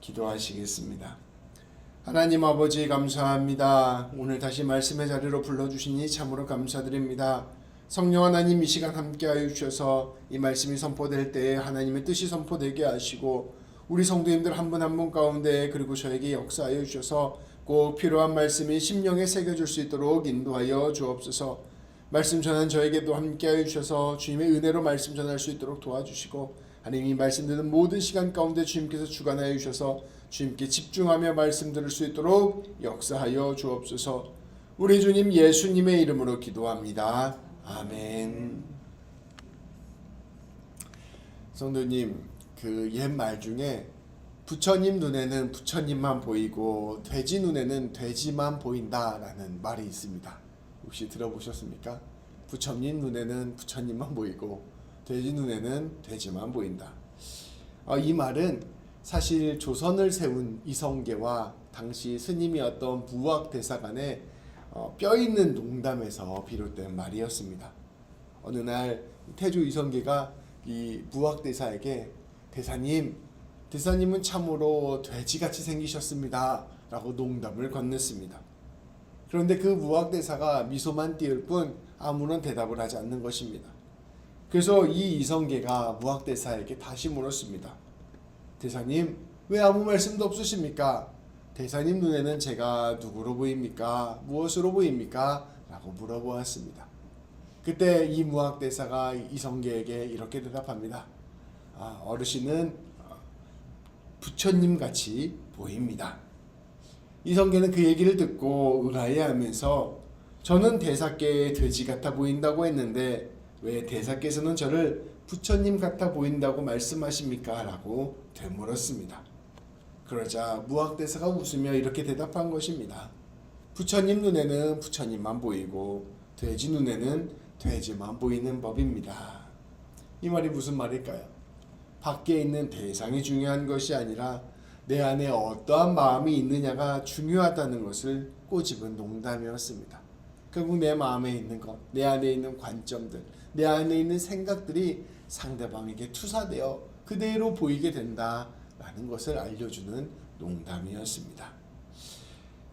기도하시겠습니다. 하나님 아버지 감사합니다. 오늘 다시 말씀의 자리로 불러주시니 참으로 감사드립니다. 성령 하나님 이 시간 함께하여 주셔서 이 말씀이 선포될 때에 하나님의 뜻이 선포되게 하시고 우리 성도님들 한 분 한 분 가운데 그리고 저에게 역사하여 주셔서 꼭 필요한 말씀이 심령에 새겨질 수 있도록 인도하여 주옵소서. 말씀 전한 저에게도 함께하여 주셔서 주님의 은혜로 말씀 전할 수 있도록 도와주시고 하나님이 말씀 듣는 모든 시간 가운데 주님께서 주관하여 주셔서 주님께 집중하며 말씀 들을 수 있도록 역사하여 주옵소서. 우리 주님 예수님의 이름으로 기도합니다. 아멘. 성도님, 그 옛말 중에 부처님 눈에는 부처님만 보이고 돼지 눈에는 돼지만 보인다라는 말이 있습니다. 혹시 들어보셨습니까? 부처님 눈에는 부처님만 보이고 돼지 눈에는 돼지만 보인다. 이 말은 사실 조선을 세운 이성계와 당시 스님이었던 무학대사 간의 뼈있는 농담에서 비롯된 말이었습니다. 어느 날 태조 이성계가 이 무학대사에게 대사님은 참으로 돼지같이 생기셨습니다 라고 농담을 건넸습니다. 그런데 그 무학대사가 미소만 띄울 뿐 아무런 대답을 하지 않는 것입니다. 그래서 이 이성계가 무학대사에게 다시 물었습니다. 대사님, 왜 아무 말씀도 없으십니까? 대사님 눈에는 제가 누구로 보입니까? 무엇으로 보입니까? 라고 물어보았습니다. 그때 이 무학대사가 이성계에게 이렇게 대답합니다. 어르신은 부처님같이 보입니다. 이성계는 그 얘기를 듣고 의아해하면서 저는 대사께 돼지 같아 보인다고 했는데 왜 대사께서는 저를 부처님 같아 보인다고 말씀하십니까? 라고 되물었습니다. 그러자 무학대사가 웃으며 이렇게 대답한 것입니다. 부처님 눈에는 부처님만 보이고 돼지 눈에는 돼지만 보이는 법입니다. 이 말이 무슨 말일까요? 밖에 있는 대상이 중요한 것이 아니라 내 안에 어떠한 마음이 있느냐가 중요하다는 것을 꼬집은 농담이었습니다. 결국 내 마음에 있는 것, 내 안에 있는 관점들, 내 안에 있는 생각들이 상대방에게 투사되어 그대로 보이게 된다라는 것을 알려주는 농담이었습니다.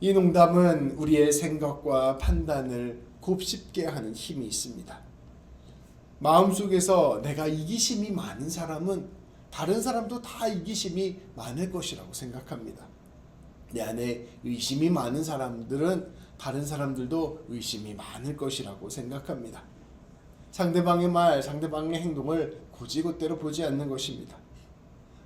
이 농담은 우리의 생각과 판단을 곱씹게 하는 힘이 있습니다. 마음속에서 내가 이기심이 많은 사람은 다른 사람도 다 이기심이 많을 것이라고 생각합니다. 내 안에 의심이 많은 사람들은 다른 사람들도 의심이 많을 것이라고 생각합니다. 상대방의 말, 상대방의 행동을 곧이곧대로 보지 않는 것입니다.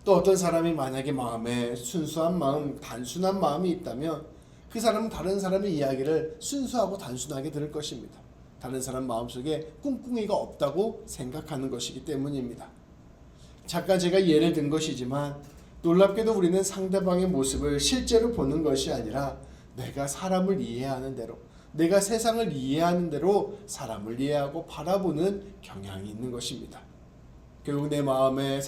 또 어떤 사람이 만약에 마음에 순수한 마음, 단순한 마음이 있다면 그 사람은 다른 사람의 이야기를 순수하고 단순하게 들을 것입니다. 다른 사람 마음속에 꿍꿍이가 없다고 생각하는 것이기 때문입니다. 잠깐 제가 예를 든 것이지만 놀랍게도 우리는 상대방의 모습을 실제로 보는 것이 아니라 내가 사람을 이해하는 대로, 내가 세상을 이해하는 대로 사람을 이해하고 바라보는 경향이 있는 것입니다. 결국 내 마음에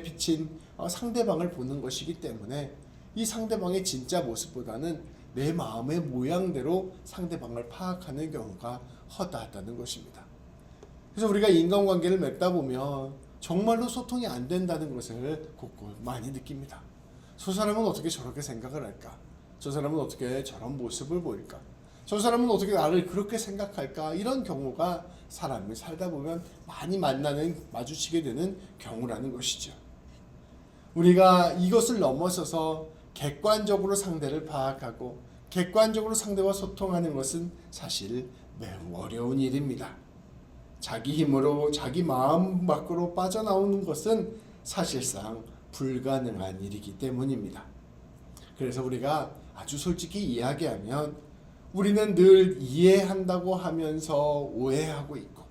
비친 상대방을 보는 것이기 때문에 이 상대방의 진짜 모습보다는 내 마음의 모양대로 상대방을 파악하는 경우가 허다하다는 것입니다. 그래서 우리가 인간관계를 맺다 보면 정말로 소통이 안 된다는 것을 곳곳 많이 느낍니다. 저 사람은 어떻게 저렇게 생각을 할까? 저 사람은 어떻게 저런 모습을 보일까? 저 사람은 어떻게 나를 그렇게 생각할까? 이런 경우가 사람을 살다 보면 많이 마주치게 되는 경우라는 것이죠. 우리가 이것을 넘어서서 객관적으로 상대를 파악하고 객관적으로 상대와 소통하는 것은 사실 매우 어려운 일입니다. 자기 힘으로 자기 마음 밖으로 빠져나오는 것은 사실상 불가능한 일이기 때문입니다. 그래서 우리가 아주 솔직히 이야기하면 우리는 늘 이해한다고 하면서 오해하고 있고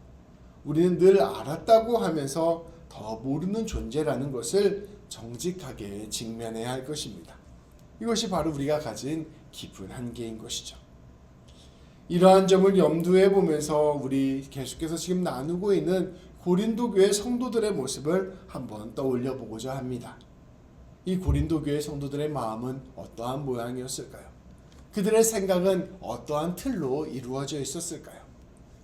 우리는 늘 알았다고 하면서 더 모르는 존재라는 것을 정직하게 직면해야 할 것입니다. 이것이 바로 우리가 가진 깊은 한계인 것이죠. 이러한 점을 염두에 보면서 우리 계속해서 지금 나누고 있는 고린도 교회 성도들의 모습을 한번 떠올려 보고자 합니다. 이 고린도 교회 성도들의 마음은 어떠한 모양이었을까요? 그들의 생각은 어떠한 틀로 이루어져 있었을까요?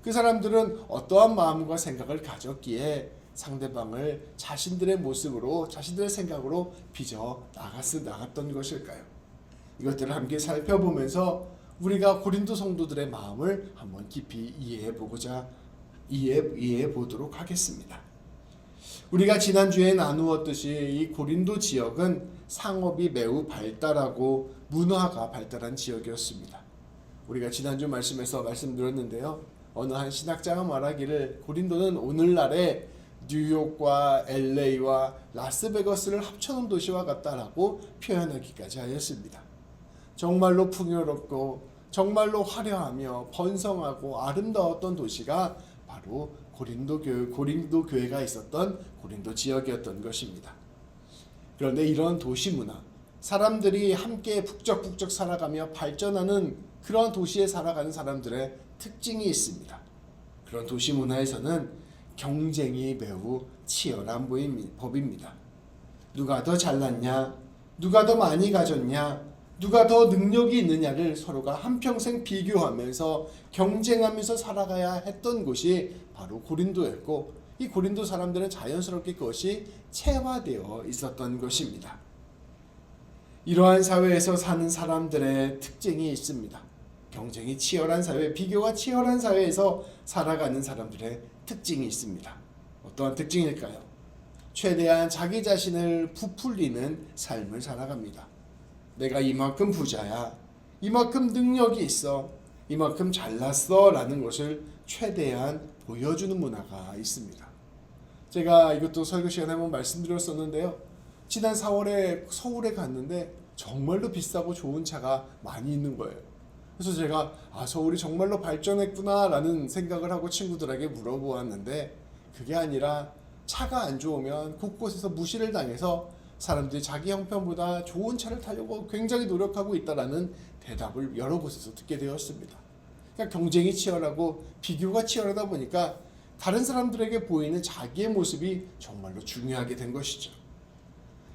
그 사람들은 어떠한 마음과 생각을 가졌기에 상대방을 자신들의 모습으로, 자신들의 생각으로 빚어 나갔던 것일까요? 이것들을 함께 살펴보면서 우리가 고린도 성도들의 마음을 한번 깊이 이해해 보도록 하겠습니다. 우리가 지난주에 나누었듯이 이 고린도 지역은 상업이 매우 발달하고 문화가 발달한 지역이었습니다. 우리가 지난주 말씀에서 말씀드렸는데요. 어느 한 신학자가 말하기를 고린도는 오늘날의 뉴욕과 LA와 라스베거스를 합쳐놓은 도시와 같다라고 표현하기까지 하였습니다. 정말로 풍요롭고 정말로 화려하며 번성하고 아름다웠던 도시가 바로 고린도 교회가 있었던 고린도 지역이었던 것입니다. 그런데 이런 도시 문화, 사람들이 함께 북적북적 살아가며 발전하는 그런 도시에 살아가는 사람들의 특징이 있습니다. 그런 도시 문화에서는 경쟁이 매우 치열한 법입니다. 누가 더 잘났냐, 누가 더 많이 가졌냐, 누가 더 능력이 있느냐를 서로가 한평생 비교하면서 경쟁하면서 살아가야 했던 곳이 바로 고린도였고, 이 고린도 사람들은 자연스럽게 그것이 체화되어 있었던 것입니다. 이러한 사회에서 사는 사람들의 특징이 있습니다. 경쟁이 치열한 사회, 비교가 치열한 사회에서 살아가는 사람들의 특징이 있습니다. 어떠한 특징일까요? 최대한 자기 자신을 부풀리는 삶을 살아갑니다. 내가 이만큼 부자야, 이만큼 능력이 있어, 이만큼 잘났어 라는 것을 최대한 보여주는 문화가 있습니다. 제가 이것도 설교 시간에 한번 말씀드렸었는데요. 지난 4월에 서울에 갔는데 정말로 비싸고 좋은 차가 많이 있는 거예요. 그래서 제가 서울이 정말로 발전했구나 라는 생각을 하고 친구들에게 물어보았는데, 그게 아니라 차가 안 좋으면 곳곳에서 무시를 당해서 사람들이 자기 형편보다 좋은 차를 타려고 굉장히 노력하고 있다라는 대답을 여러 곳에서 듣게 되었습니다. 그러니까 경쟁이 치열하고 비교가 치열하다 보니까 다른 사람들에게 보이는 자기의 모습이 정말로 중요하게 된 것이죠.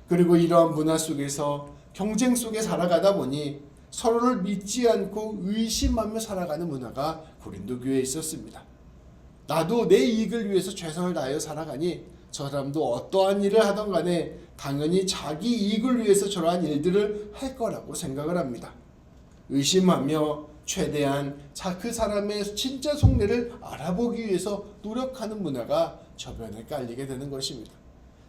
그리고 이러한 문화 속에서 경쟁 속에 살아가다 보니 서로를 믿지 않고 의심하며 살아가는 문화가 고린도 교회에 있었습니다. 나도 내 이익을 위해서 최선을 다하여 살아가니 저 사람도 어떠한 일을 하던 간에 당연히 자기 이익을 위해서 저러한 일들을 할 거라고 생각을 합니다. 의심하며 최대한 그 사람의 진짜 속내를 알아보기 위해서 노력하는 문화가 저변에 깔리게 되는 것입니다.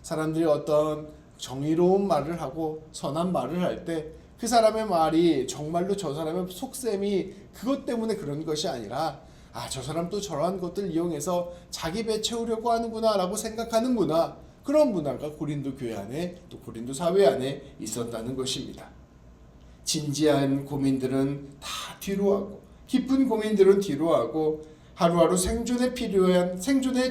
사람들이 어떤 정의로운 말을 하고 선한 말을 할 때 그 사람의 말이 정말로 저 사람의 속셈이 그것 때문에 그런 것이 아니라 저 사람도 저러한 것들 이용해서 자기 배 채우려고 하는구나 라고 생각하는 문화, 그런 문화가 고린도 교회 안에 또 고린도 사회 안에 있었다는 것입니다. 진지한 고민들은 다 뒤로하고 깊은 고민들은 뒤로하고 하루하루 생존에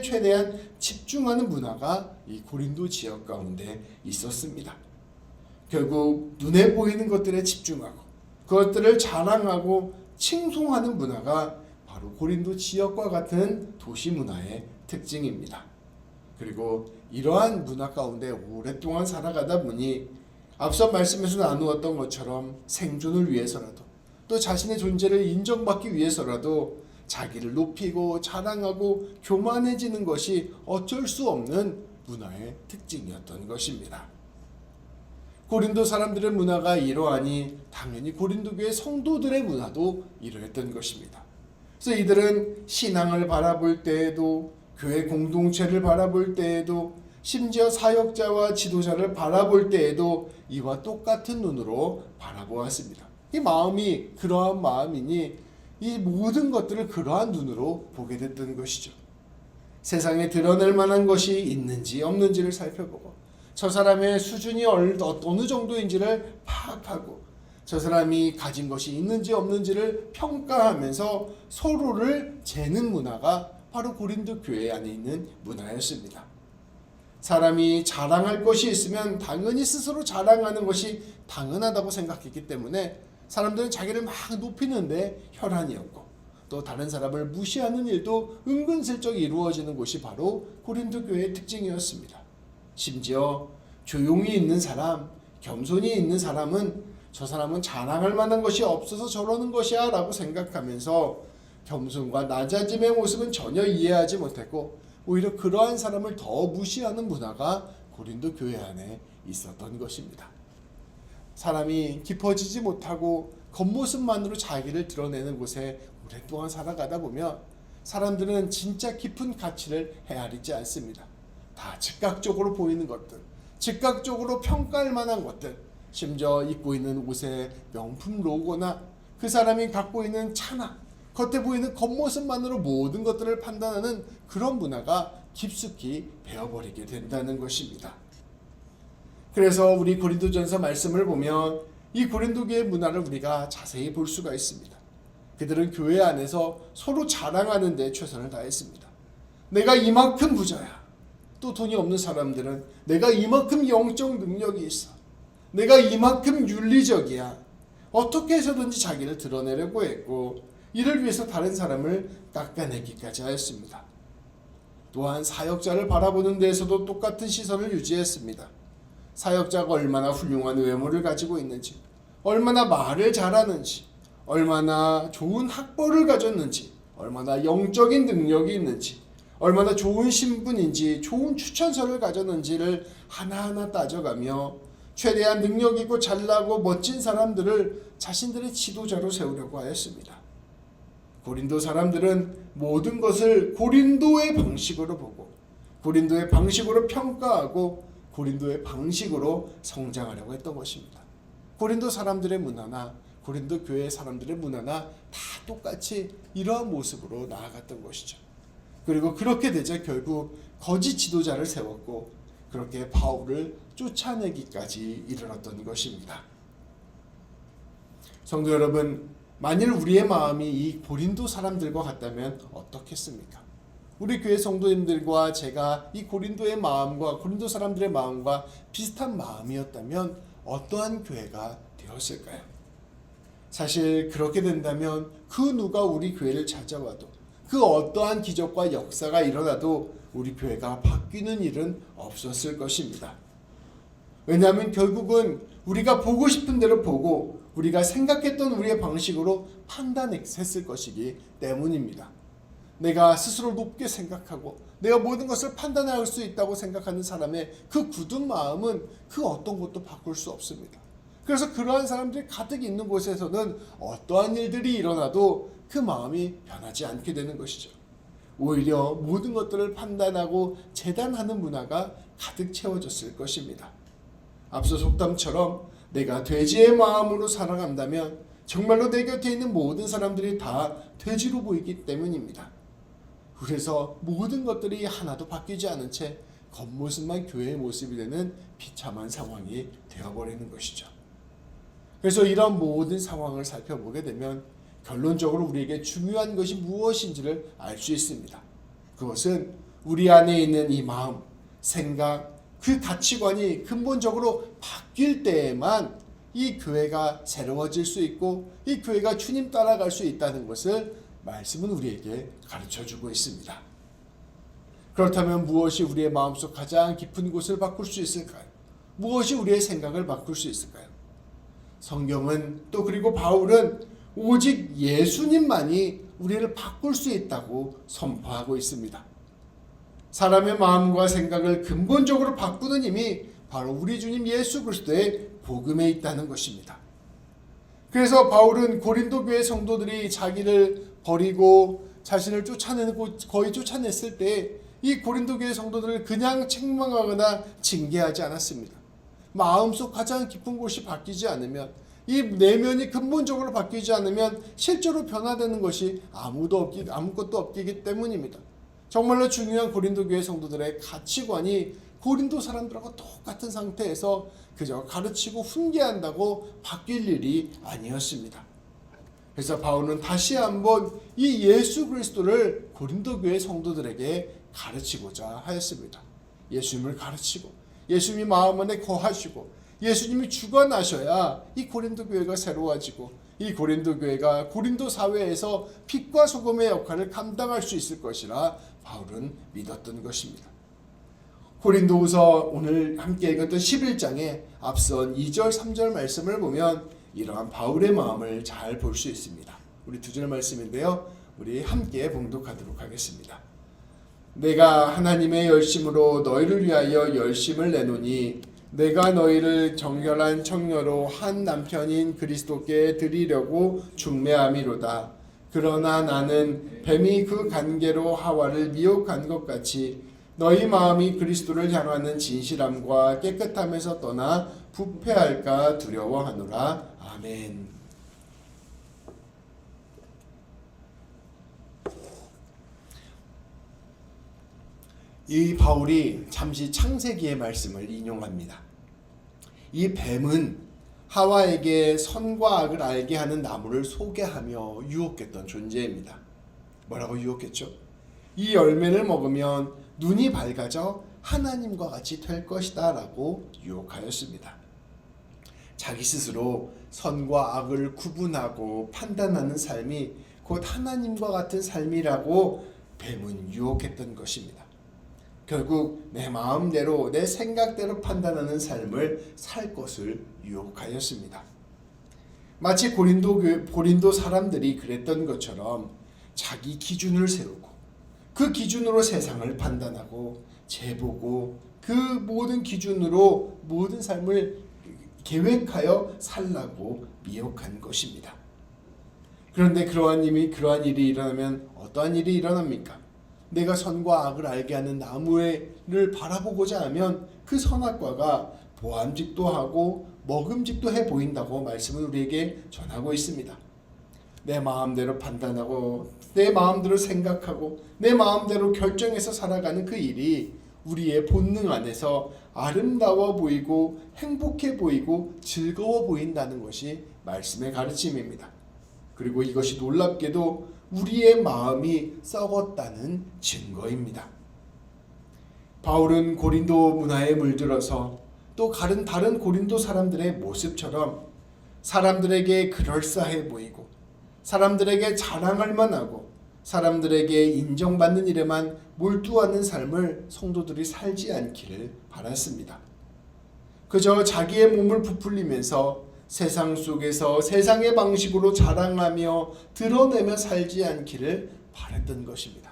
최대한 집중하는 문화가 이 고린도 지역 가운데 있었습니다. 결국 눈에 보이는 것들에 집중하고 그것들을 자랑하고 칭송하는 문화가 바로 고린도 지역과 같은 도시 문화의 특징입니다. 그리고 이러한 문화 가운데 오랫동안 살아가다 보니 앞서 말씀에서 나누었던 것처럼 생존을 위해서라도 또 자신의 존재를 인정받기 위해서라도 자기를 높이고 자랑하고 교만해지는 것이 어쩔 수 없는 문화의 특징이었던 것입니다. 고린도 사람들의 문화가 이러하니 당연히 고린도 교회 성도들의 문화도 이러했던 것입니다. 그래서 이들은 신앙을 바라볼 때에도 교회 공동체를 바라볼 때에도 심지어 사역자와 지도자를 바라볼 때에도 이와 똑같은 눈으로 바라보았습니다. 이 마음이 그러한 마음이니 이 모든 것들을 그러한 눈으로 보게 됐던 것이죠. 세상에 드러낼 만한 것이 있는지 없는지를 살펴보고 저 사람의 수준이 어느 정도인지를 파악하고 저 사람이 가진 것이 있는지 없는지를 평가하면서 서로를 재는 문화가 바로 고린도 교회 안에 있는 문화였습니다. 사람이 자랑할 것이 있으면 당연히 스스로 자랑하는 것이 당연하다고 생각했기 때문에 사람들은 자기를 막 높이는데 혈안이었고 또 다른 사람을 무시하는 일도 은근슬쩍 이루어지는 곳이 바로 고린도 교회의 특징이었습니다. 심지어 조용히 있는 사람, 겸손히 있는 사람은 저 사람은 자랑할 만한 것이 없어서 저러는 것이야 라고 생각하면서 겸손과 낮아짐의 모습은 전혀 이해하지 못했고 오히려 그러한 사람을 더 무시하는 문화가 고린도 교회 안에 있었던 것입니다. 사람이 깊어지지 못하고 겉모습만으로 자기를 드러내는 곳에 오랫동안 살아가다 보면 사람들은 진짜 깊은 가치를 헤아리지 않습니다. 다 즉각적으로 보이는 것들, 즉각적으로 평가할 만한 것들, 심지어 입고 있는 옷의 명품 로고나 그 사람이 갖고 있는 차나 겉에 보이는 겉모습만으로 모든 것들을 판단하는 그런 문화가 깊숙이 배어버리게 된다는 것입니다. 그래서 우리 고린도전서 말씀을 보면 이 고린도교의 문화를 우리가 자세히 볼 수가 있습니다. 그들은 교회 안에서 서로 자랑하는 데 최선을 다했습니다. 내가 이만큼 부자야. 또 돈이 없는 사람들은 내가 이만큼 영적 능력이 있어. 내가 이만큼 윤리적이야. 어떻게 해서든지 자기를 드러내려고 했고 이를 위해서 다른 사람을 깎아내기까지 하였습니다. 또한 사역자를 바라보는 데에서도 똑같은 시선을 유지했습니다. 사역자가 얼마나 훌륭한 외모를 가지고 있는지, 얼마나 말을 잘하는지, 얼마나 좋은 학벌을 가졌는지, 얼마나 영적인 능력이 있는지, 얼마나 좋은 신분인지, 좋은 추천서를 가졌는지를 하나하나 따져가며 최대한 능력 있고 잘나고 멋진 사람들을 자신들의 지도자로 세우려고 하였습니다. 고린도 사람들은 모든 것을 고린도의 방식으로 보고 고린도의 방식으로 평가하고 고린도의 방식으로 성장하려고 했던 것입니다. 고린도 사람들의 문화나 고린도 교회 사람들의 문화나 다 똑같이 이러한 모습으로 나아갔던 것이죠. 그리고 그렇게 되자 결국 거짓 지도자를 세웠고 그렇게 바울을 쫓아내기까지 이르렀던 것입니다. 성도 여러분, 만일 우리의 마음이 이 고린도 사람들과 같다면 어떻겠습니까? 우리 교회 성도님들과 제가 이 고린도의 마음과 고린도 사람들의 마음과 비슷한 마음이었다면 어떠한 교회가 되었을까요? 사실 그렇게 된다면 그 누가 우리 교회를 찾아와도 그 어떠한 기적과 역사가 일어나도 우리 교회가 바뀌는 일은 없었을 것입니다. 왜냐하면 결국은 우리가 보고 싶은 대로 보고 우리가 생각했던 우리의 방식으로 판단했을 것이기 때문입니다. 내가 스스로 높게 생각하고 내가 모든 것을 판단할 수 있다고 생각하는 사람의 그 굳은 마음은 그 어떤 것도 바꿀 수 없습니다. 그래서 그러한 사람들이 가득 있는 곳에서는 어떠한 일들이 일어나도 그 마음이 변하지 않게 되는 것이죠. 오히려 모든 것들을 판단하고 재단하는 문화가 가득 채워졌을 것입니다. 앞서 속담처럼 내가 돼지의 마음으로 살아간다면 정말로 내 곁에 있는 모든 사람들이 다 돼지로 보이기 때문입니다. 그래서 모든 것들이 하나도 바뀌지 않은 채 겉모습만 교회의 모습이 되는 비참한 상황이 되어버리는 것이죠. 그래서 이런 모든 상황을 살펴보게 되면 결론적으로 우리에게 중요한 것이 무엇인지를 알 수 있습니다. 그것은 우리 안에 있는 이 마음, 생각, 그 가치관이 근본적으로 바뀔 때에만 이 교회가 새로워질 수 있고 이 교회가 주님 따라갈 수 있다는 것을 말씀은 우리에게 가르쳐주고 있습니다. 그렇다면 무엇이 우리의 마음속 가장 깊은 곳을 바꿀 수 있을까요? 무엇이 우리의 생각을 바꿀 수 있을까요? 성경은 또 그리고 바울은 오직 예수님만이 우리를 바꿀 수 있다고 선포하고 있습니다. 사람의 마음과 생각을 근본적으로 바꾸는 힘이 바로 우리 주님 예수 그리스도의 복음에 있다는 것입니다. 그래서 바울은 고린도 교회 성도들이 자기를 버리고 자신을 쫓아내고 거의 쫓아냈을 때 이 고린도 교회 성도들을 그냥 책망하거나 징계하지 않았습니다. 마음속 가장 깊은 곳이 바뀌지 않으면 이 내면이 근본적으로 바뀌지 않으면 실제로 변화되는 것이 아무것도 없기 때문입니다. 정말로 중요한 고린도 교회 성도들의 가치관이 고린도 사람들하고 똑같은 상태에서 그저 가르치고 훈계한다고 바뀔 일이 아니었습니다. 그래서 바울은 다시 한번 이 예수 그리스도를 고린도 교회 성도들에게 가르치고자 하였습니다. 예수님을 가르치고 예수님이 마음 안에 거하시고 예수님이 주관하셔야 이 고린도 교회가 새로워지고 이 고린도 교회가 고린도 사회에서 빛과 소금의 역할을 감당할 수 있을 것이라 바울은 믿었던 것입니다. 고린도후서 오늘 함께 읽었던 11장에 앞선 2절 3절 말씀을 보면 이러한 바울의 마음을 잘 볼 수 있습니다. 우리 2절 말씀인데요. 우리 함께 봉독하도록 하겠습니다. 내가 하나님의 열심으로 너희를 위하여 열심을 내노니 내가 너희를 정결한 청녀로 한 남편인 그리스도께 드리려고 중매함이로다. 그러나 나는 뱀이 그 간계로 하와를 미혹한 것 같이 너희 마음이 그리스도를 향하는 진실함과 깨끗함에서 떠나 부패할까 두려워하노라. 아멘. 이 바울이 잠시 창세기의 말씀을 인용합니다. 이 뱀은 하와에게 선과 악을 알게 하는 나무를 소개하며 유혹했던 존재입니다. 뭐라고 유혹했죠? 이 열매를 먹으면 눈이 밝아져 하나님과 같이 될 것이다 라고 유혹하였습니다. 자기 스스로 선과 악을 구분하고 판단하는 삶이 곧 하나님과 같은 삶이라고 뱀은 유혹했던 것입니다. 결국 내 마음대로 내 생각대로 판단하는 삶을 살 것을 유혹하였습니다. 마치 고린도 사람들이 그랬던 것처럼 자기 기준을 세우고 그 기준으로 세상을 판단하고 재보고 그 모든 기준으로 모든 삶을 계획하여 살라고 미혹한 것입니다. 그런데 그러한 일이 일어나면 어떠한 일이 일어납니까? 내가 선과 악을 알게 하는 나무를 바라보고자 하면 그 선악과가 보암직도 하고 먹음직도 해 보인다고 말씀은 우리에게 전하고 있습니다. 내 마음대로 판단하고 내 마음대로 생각하고 내 마음대로 결정해서 살아가는 그 일이 우리의 본능 안에서 아름다워 보이고 행복해 보이고 즐거워 보인다는 것이 말씀의 가르침입니다. 그리고 이것이 놀랍게도 우리의 마음이 썩었다는 증거입니다. 바울은 고린도 문화에 물들어서 또 다른 고린도 사람들의 모습처럼 사람들에게 그럴싸해 보이고 사람들에게 자랑할 만하고 사람들에게 인정받는 일에만 몰두하는 삶을 성도들이 살지 않기를 바랐습니다. 그저 자기의 몸을 부풀리면서 세상 속에서 세상의 방식으로 자랑하며 드러내며 살지 않기를 바랬던 것입니다.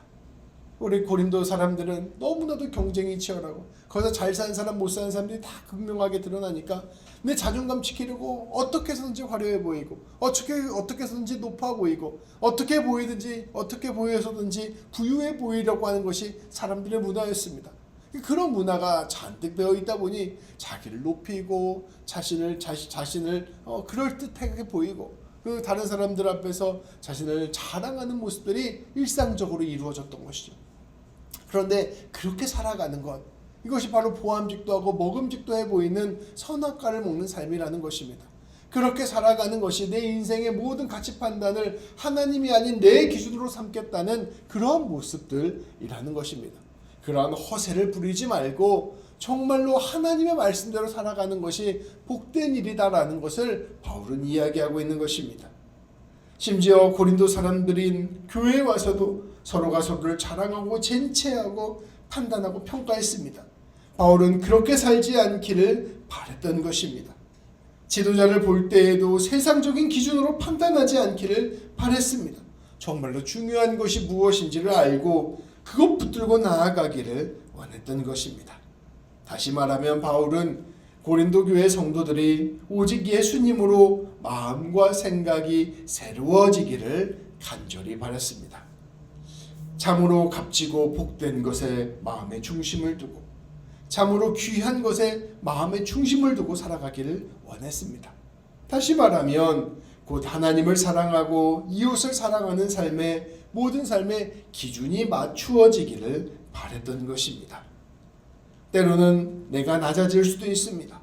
우리 고린도 사람들은 너무나도 경쟁이 치열하고 거기서 잘 사는 사람 못 사는 사람들이 다 극명하게 드러나니까 내 자존감 지키려고 어떻게 해서든지 화려해 보이고 어떻게 해서든지 높아 보이고 어떻게 보여서든지 부유해 보이려고 하는 것이 사람들의 문화였습니다. 그런 문화가 잔뜩 배어 있다 보니 자기를 높이고 자신을 그럴듯하게 보이고 그 다른 사람들 앞에서 자신을 자랑하는 모습들이 일상적으로 이루어졌던 것이죠. 그런데 그렇게 살아가는 것, 이것이 바로 보암직도 하고 먹음직도 해 보이는 선악과를 먹는 삶이라는 것입니다. 그렇게 살아가는 것이 내 인생의 모든 가치 판단을 하나님이 아닌 내 기준으로 삼겠다는 그런 모습들이라는 것입니다. 그러한 허세를 부리지 말고 정말로 하나님의 말씀대로 살아가는 것이 복된 일이다라는 것을 바울은 이야기하고 있는 것입니다. 심지어 고린도 사람들인 교회에 와서도 서로가 서로를 자랑하고 쟁취하고 판단하고 평가했습니다. 바울은 그렇게 살지 않기를 바랬던 것입니다. 지도자를 볼 때에도 세상적인 기준으로 판단하지 않기를 바랬습니다. 정말로 중요한 것이 무엇인지를 알고 그것 붙들고 나아가기를 원했던 것입니다. 다시 말하면 바울은 고린도 교회 성도들이 오직 예수님으로 마음과 생각이 새로워지기를 간절히 바랐습니다. 참으로 값지고 복된 것에 마음의 중심을 두고 참으로 귀한 것에 마음의 중심을 두고 살아가기를 원했습니다. 다시 말하면 곧 하나님을 사랑하고 이웃을 사랑하는 삶의 모든 삶의 기준이 맞추어지기를 바랬던 것입니다. 때로는 내가 낮아질 수도 있습니다.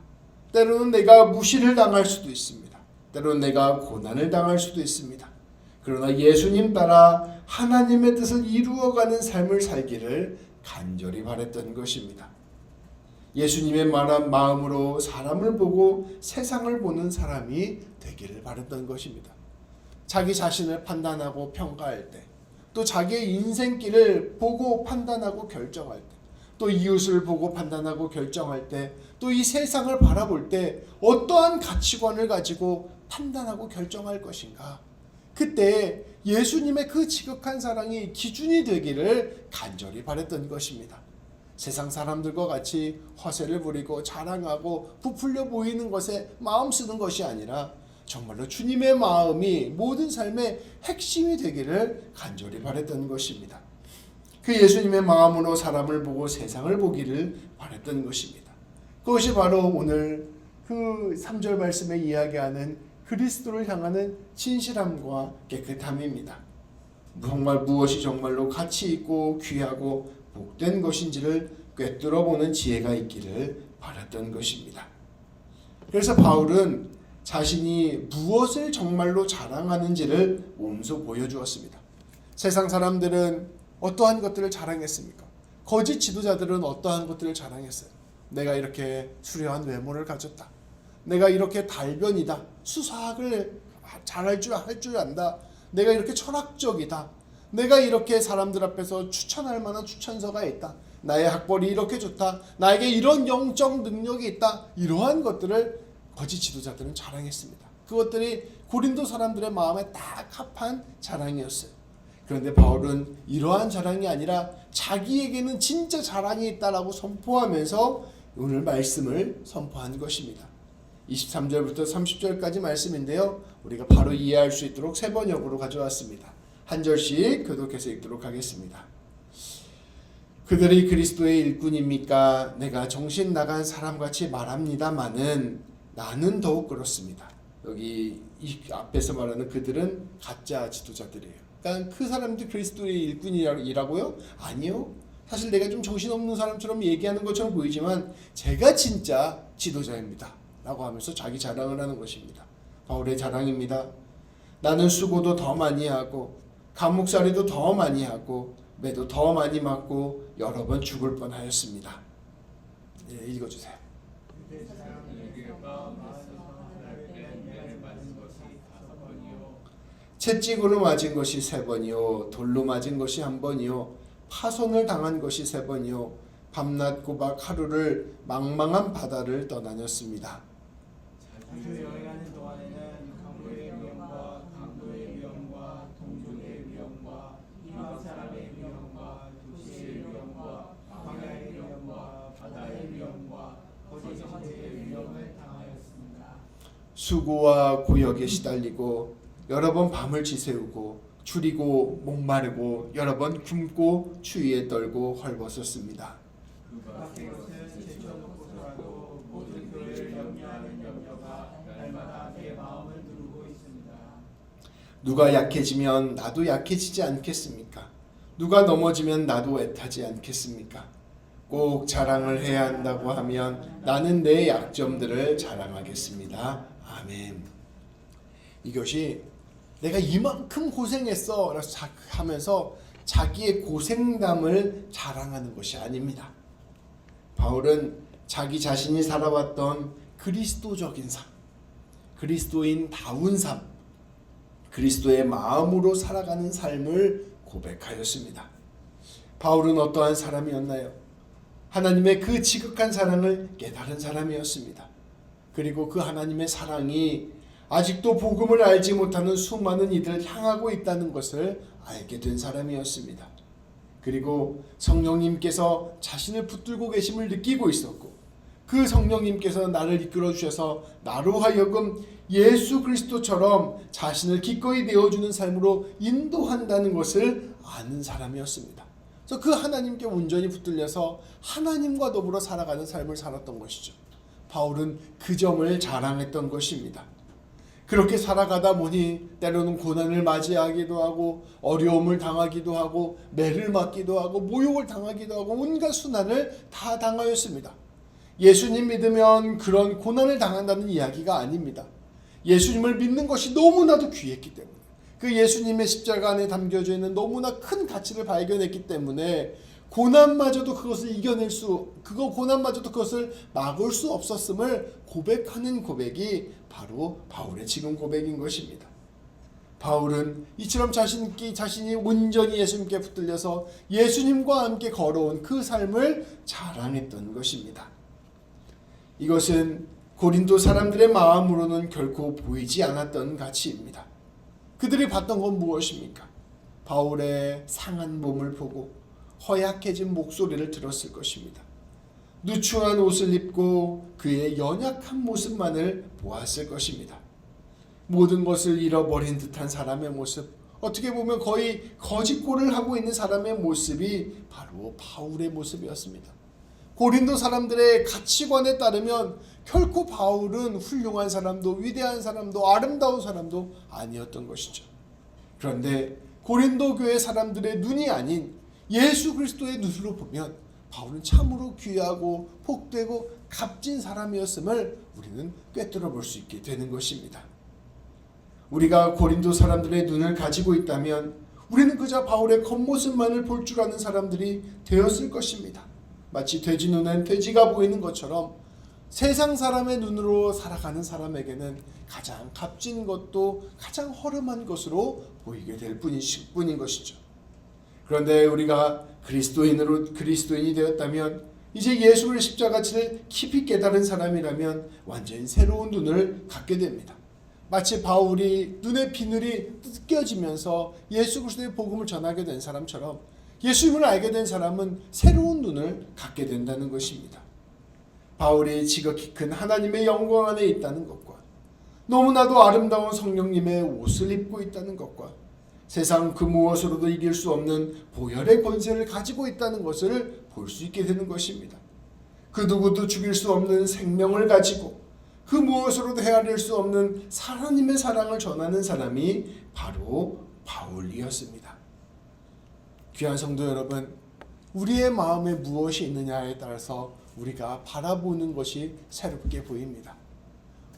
때로는 내가 무시를 당할 수도 있습니다. 때로는 내가 고난을 당할 수도 있습니다. 그러나 예수님 따라 하나님의 뜻을 이루어가는 삶을 살기를 간절히 바랬던 것입니다. 예수님의 말한 마음으로 사람을 보고 세상을 보는 사람이 되기를 바랬던 것입니다. 자기 자신을 판단하고 평가할 때, 또 자기의 인생길을 보고 판단하고 결정할 때, 또 이웃을 보고 판단하고 결정할 때, 또 이 세상을 바라볼 때 어떠한 가치관을 가지고 판단하고 결정할 것인가? 그때 예수님의 그 지극한 사랑이 기준이 되기를 간절히 바랬던 것입니다. 세상 사람들과 같이 허세를 부리고 자랑하고 부풀려 보이는 것에 마음 쓰는 것이 아니라 정말로 주님의 마음이 모든 삶의 핵심이 되기를 간절히 바랬던 것입니다. 그 예수님의 마음으로 사람을 보고 세상을 보기를 바랬던 것입니다. 그것이 바로 오늘 그 3절 말씀에 이야기하는 그리스도를 향하는 진실함과 깨끗함입니다. 정말 무엇이 정말로 가치 있고 귀하고 복된 것인지를 꿰뚫어 보는 지혜가 있기를 바랐던 것입니다. 그래서 바울은 자신이 무엇을 정말로 자랑하는지를 몸소 보여주었습니다. 세상 사람들은 어떠한 것들을 자랑했습니까? 거짓 지도자들은 어떠한 것들을 자랑했어요? 내가 이렇게 수려한 외모를 가졌다. 내가 이렇게 달변이다. 수사학을 잘할 줄 안다. 내가 이렇게 철학적이다. 내가 이렇게 사람들 앞에서 추천할 만한 추천서가 있다. 나의 학벌이 이렇게 좋다. 나에게 이런 영적 능력이 있다. 이러한 것들을 거짓 지도자들은 자랑했습니다. 그것들이 고린도 사람들의 마음에 딱 합한 자랑이었어요. 그런데 바울은 이러한 자랑이 아니라 자기에게는 진짜 자랑이 있다라고 선포하면서 오늘 말씀을 선포한 것입니다. 23절부터 30절까지 말씀인데요. 우리가 바로 이해할 수 있도록 세 번역으로 가져왔습니다. 한 절씩 교독해서 읽도록 하겠습니다. 그들이 그리스도의 일꾼입니까? 내가 정신 나간 사람같이 말합니다마는 나는 더욱 그렇습니다. 여기 이 앞에서 말하는 그들은 가짜 지도자들이에요. 그러니까 그 사람들이 그리스도의 일꾼이라고요? 아니요. 사실 내가 좀 정신없는 사람처럼 얘기하는 것처럼 보이지만 제가 진짜 지도자입니다. 라고 하면서 자기 자랑을 하는 것입니다. 바울의 자랑입니다. 나는 수고도 더 많이 하고 감옥살이도 더 많이 하고 매도 더 많이 맞고 여러 번 죽을 뻔하였습니다. 예, 읽어주세요. 채찍으로 맞은 것이 3번이요 돌로 맞은 것이 1번이요 파손을 당한 것이 3번이요 밤낮 꼬박 하루를 망망한 바다를 떠다녔습니다. 자주 여행하는 동안에는 강도의 위험과 강도의 위험과 동족의 위험과 이방 사람의 위험과 도시의 위험과 광야의 위험과 바다의 위험과 거짓 선지의 위험을 당하였습니다. 수고와 고역에 시달리고 여러 번 밤을 지새우고 줄이고 목마르고 여러 번 굶고 추위에 떨고 헐벗었습니다. 그 밖의 것은 제쳐놓고서라도 모든 교회를 염려하는 염려가 날마다 내 마음을 누르고 있습니다. 누가 약해지면 나도 약해지지 않겠습니까? 누가 넘어지면 나도 애타지 않겠습니까? 꼭 자랑을 해야 한다고 하면 나는 내 약점들을 자랑하겠습니다. 아멘. 이것이 내가 이만큼 고생했어 하면서 자기의 고생담을 자랑하는 것이 아닙니다. 바울은 자기 자신이 살아왔던 그리스도적인 삶, 그리스도인다운 삶, 그리스도의 마음으로 살아가는 삶을 고백하였습니다. 바울은 어떠한 사람이었나요? 하나님의 그 지극한 사랑을 깨달은 사람이었습니다. 그리고 그 하나님의 사랑이 아직도 복음을 알지 못하는 수많은 이들을 향하고 있다는 것을 알게 된 사람이었습니다. 그리고 성령님께서 자신을 붙들고 계심을 느끼고 있었고 그 성령님께서 나를 이끌어 주셔서 나로 하여금 예수 그리스도처럼 자신을 기꺼이 내어주는 삶으로 인도한다는 것을 아는 사람이었습니다. 그래서 그 하나님께 온전히 붙들려서 하나님과 더불어 살아가는 삶을 살았던 것이죠. 바울은 그 점을 자랑했던 것입니다. 그렇게 살아가다 보니 때로는 고난을 맞이하기도 하고 어려움을 당하기도 하고 매를 맞기도 하고 모욕을 당하기도 하고 온갖 수난을 다 당하였습니다. 예수님 믿으면 그런 고난을 당한다는 이야기가 아닙니다. 예수님을 믿는 것이 너무나도 귀했기 때문에 그 예수님의 십자가 안에 담겨져 있는 너무나 큰 가치를 발견했기 때문에 고난마저도 그것을 고난마저도 그것을 막을 수 없었음을 고백하는 고백이 바로 바울의 지금 고백인 것입니다. 바울은 이처럼 자신이 온전히 예수님께 붙들려서 예수님과 함께 걸어온 그 삶을 자랑했던 것입니다. 이것은 고린도 사람들의 마음으로는 결코 보이지 않았던 가치입니다. 그들이 봤던 건 무엇입니까? 바울의 상한 몸을 보고 허약해진 목소리를 들었을 것입니다. 누추한 옷을 입고 그의 연약한 모습만을 보았을 것입니다. 모든 것을 잃어버린 듯한 사람의 모습, 어떻게 보면 거의 거짓골을 하고 있는 사람의 모습이 바로 바울의 모습이었습니다. 고린도 사람들의 가치관에 따르면 결코 바울은 훌륭한 사람도 위대한 사람도 아름다운 사람도 아니었던 것이죠. 그런데 고린도 교회 사람들의 눈이 아닌 예수 그리스도의 눈으로 보면 바울은 참으로 귀하고 복되고 값진 사람이었음을 우리는 꿰뚫어 볼 수 있게 되는 것입니다. 우리가 고린도 사람들의 눈을 가지고 있다면 우리는 그저 바울의 겉모습만을 볼 줄 아는 사람들이 되었을 것입니다. 마치 돼지 눈엔 돼지가 보이는 것처럼 세상 사람의 눈으로 살아가는 사람에게는 가장 값진 것도 가장 허름한 것으로 보이게 될 뿐인 것이죠. 그런데 우리가 그리스도인이 되었다면, 이제 예수를 십자가를 깊이 깨달은 사람이라면 완전히 새로운 눈을 갖게 됩니다. 마치 바울이 눈의 비늘이 뜯겨지면서 예수 그리스도의 복음을 전하게 된 사람처럼 예수님을 알게 된 사람은 새로운 눈을 갖게 된다는 것입니다. 바울이 지극히 큰 하나님의 영광 안에 있다는 것과 너무나도 아름다운 성령님의 옷을 입고 있다는 것과 세상 그 무엇으로도 이길 수 없는 보혈의 권세를 가지고 있다는 것을 볼 수 있게 되는 것입니다. 그 누구도 죽일 수 없는 생명을 가지고 그 무엇으로도 헤아릴 수 없는 하나님의 사랑을 전하는 사람이 바로 바울이었습니다. 귀한 성도 여러분, 우리의 마음에 무엇이 있느냐에 따라서 우리가 바라보는 것이 새롭게 보입니다.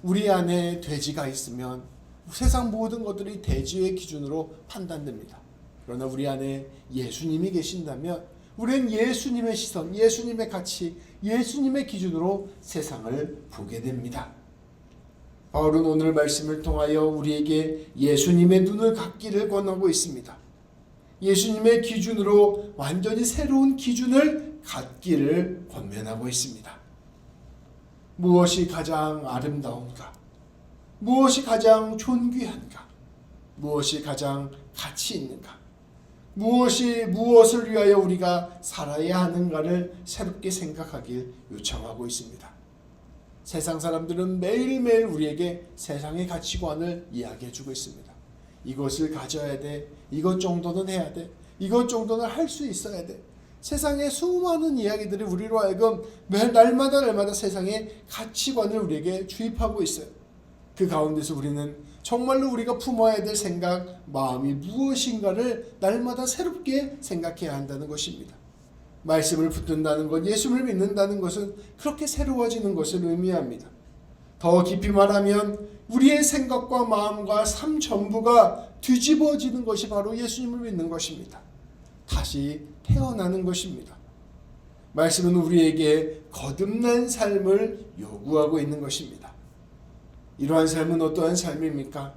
우리 안에 돼지가 있으면 세상 모든 것들이 돼지의 기준으로 판단됩니다. 그러나 우리 안에 예수님이 계신다면 우리는 예수님의 시선, 예수님의 가치, 예수님의 기준으로 세상을 보게 됩니다. 바울은 오늘 말씀을 통하여 우리에게 예수님의 눈을 갖기를 권하고 있습니다. 예수님의 기준으로 완전히 새로운 기준을 갖기를 권면하고 있습니다. 무엇이 가장 아름다운가? 무엇이 가장 존귀한가? 무엇이 가장 가치 있는가? 무엇을 위하여 우리가 살아야 하는가를 새롭게 생각하길 요청하고 있습니다. 세상 사람들은 매일매일 우리에게 세상의 가치관을 이야기해주고 있습니다. 이것을 가져야 돼. 이것 정도는 해야 돼. 이것 정도는 할 수 있어야 돼. 세상의 수많은 이야기들이 우리로 하여금 날마다 세상의 가치관을 우리에게 주입하고 있어요. 그 가운데서 우리는 정말로 우리가 품어야 될 생각, 마음이 무엇인가를 날마다 새롭게 생각해야 한다는 것입니다. 말씀을 붙든다는 것, 예수를 믿는다는 것은 그렇게 새로워지는 것을 의미합니다. 더 깊이 말하면 우리의 생각과 마음과 삶 전부가 뒤집어지는 것이 바로 예수님을 믿는 것입니다. 다시 태어나는 것입니다. 말씀은 우리에게 거듭난 삶을 요구하고 있는 것입니다. 이러한 삶은 어떠한 삶입니까?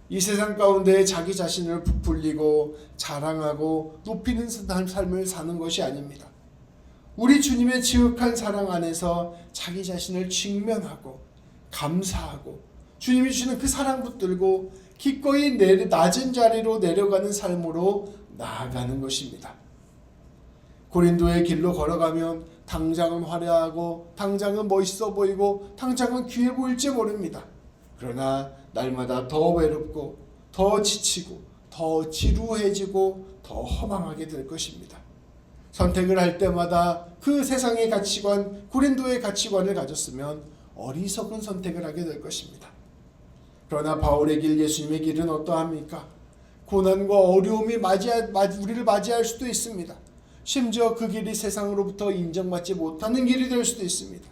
이 세상 가운데 자기 자신을 부풀리고 자랑하고 높이는 삶을 사는 것이 아닙니다. 우리 주님의 지극한 사랑 안에서 자기 자신을 직면하고 감사하고 주님이 주시는 그 사랑 붙들고 기꺼이 낮은 자리로 내려가는 삶으로 나아가는 것입니다. 고린도의 길로 걸어가면 당장은 화려하고 당장은 멋있어 보이고 당장은 귀해 보일지 모릅니다. 그러나 날마다 더 외롭고 더 지치고 더 지루해지고 더 허망하게 될 것입니다. 선택을 할 때마다 그 세상의 가치관, 고린도의 가치관을 가졌으면 어리석은 선택을 하게 될 것입니다. 그러나 바울의 길, 예수님의 길은 어떠합니까? 고난과 어려움이 우리를 맞이할 수도 있습니다. 심지어 그 길이 세상으로부터 인정받지 못하는 길이 될 수도 있습니다.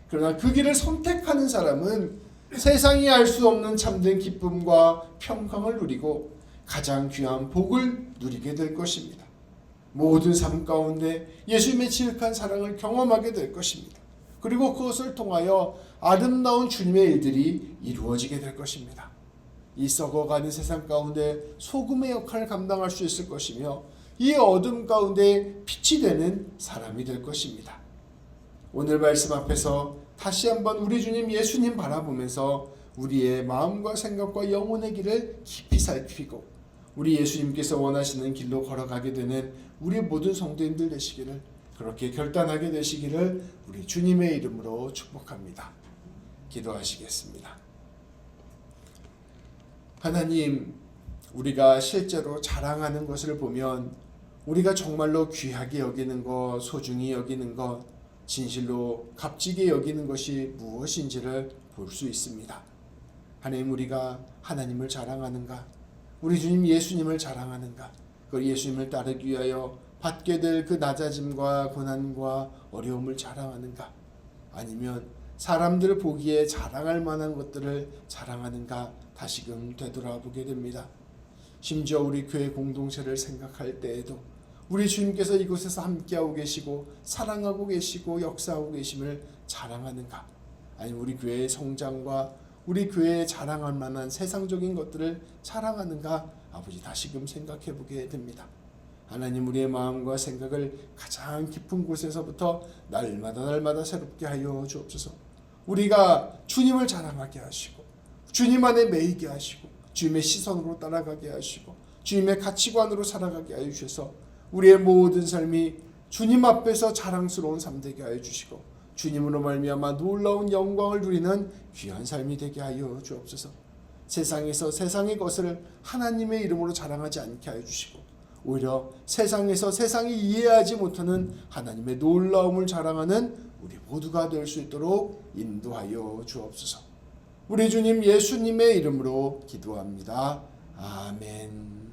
그러나 그 길을 선택하는 사람은 세상이 알 수 없는 참된 기쁨과 평강을 누리고 가장 귀한 복을 누리게 될 것입니다. 모든 삶 가운데 예수님의 지극한 사랑을 경험하게 될 것입니다. 그리고 그것을 통하여 아름다운 주님의 일들이 이루어지게 될 것입니다. 이 썩어가는 세상 가운데 소금의 역할을 감당할 수 있을 것이며 이 어둠 가운데 빛이 되는 사람이 될 것입니다. 오늘 말씀 앞에서 다시 한번 우리 주님 예수님 바라보면서 우리의 마음과 생각과 영혼의 길을 깊이 살피고 우리 예수님께서 원하시는 길로 걸어가게 되는 우리 모든 성도님들 되시기를, 그렇게 결단하게 되시기를 우리 주님의 이름으로 축복합니다. 기도하시겠습니다. 하나님, 우리가 실제로 자랑하는 것을 보면 우리가 정말로 귀하게 여기는 것, 소중히 여기는 것, 진실로 값지게 여기는 것이 무엇인지를 볼 수 있습니다. 하나님, 우리가 하나님을 자랑하는가? 우리 주님 예수님을 자랑하는가? 그 예수님을 따르기 위하여 받게 될 그 낮아짐과 고난과 어려움을 자랑하는가? 아니면 사람들 보기에 자랑할 만한 것들을 자랑하는가? 다시금 되돌아보게 됩니다. 심지어 우리 교회 공동체를 생각할 때에도 우리 주님께서 이곳에서 함께하고 계시고 사랑하고 계시고 역사하고 계심을 자랑하는가? 아니면 우리 교회의 성장과 우리 교회에 자랑할 만한 세상적인 것들을 자랑하는가? 아버지, 다시금 생각해 보게 됩니다. 하나님, 우리의 마음과 생각을 가장 깊은 곳에서부터 날마다 새롭게 하여 주옵소서. 우리가 주님을 자랑하게 하시고 주님 안에 매이게 하시고 주님의 시선으로 따라가게 하시고 주님의 가치관으로 살아가게 하여 주셔서 우리의 모든 삶이 주님 앞에서 자랑스러운 삶 되게 하여 주시고 주님으로 말미암아 놀라운 영광을 누리는 귀한 삶이 되게 하여 주옵소서. 세상에서 세상의 것을 하나님의 이름으로 자랑하지 않게 하여 주시고 오히려 세상에서 세상이 이해하지 못하는 하나님의 놀라움을 자랑하는 우리 모두가 될 수 있도록 인도하여 주옵소서. 우리 주님 예수님의 이름으로 기도합니다. 아멘.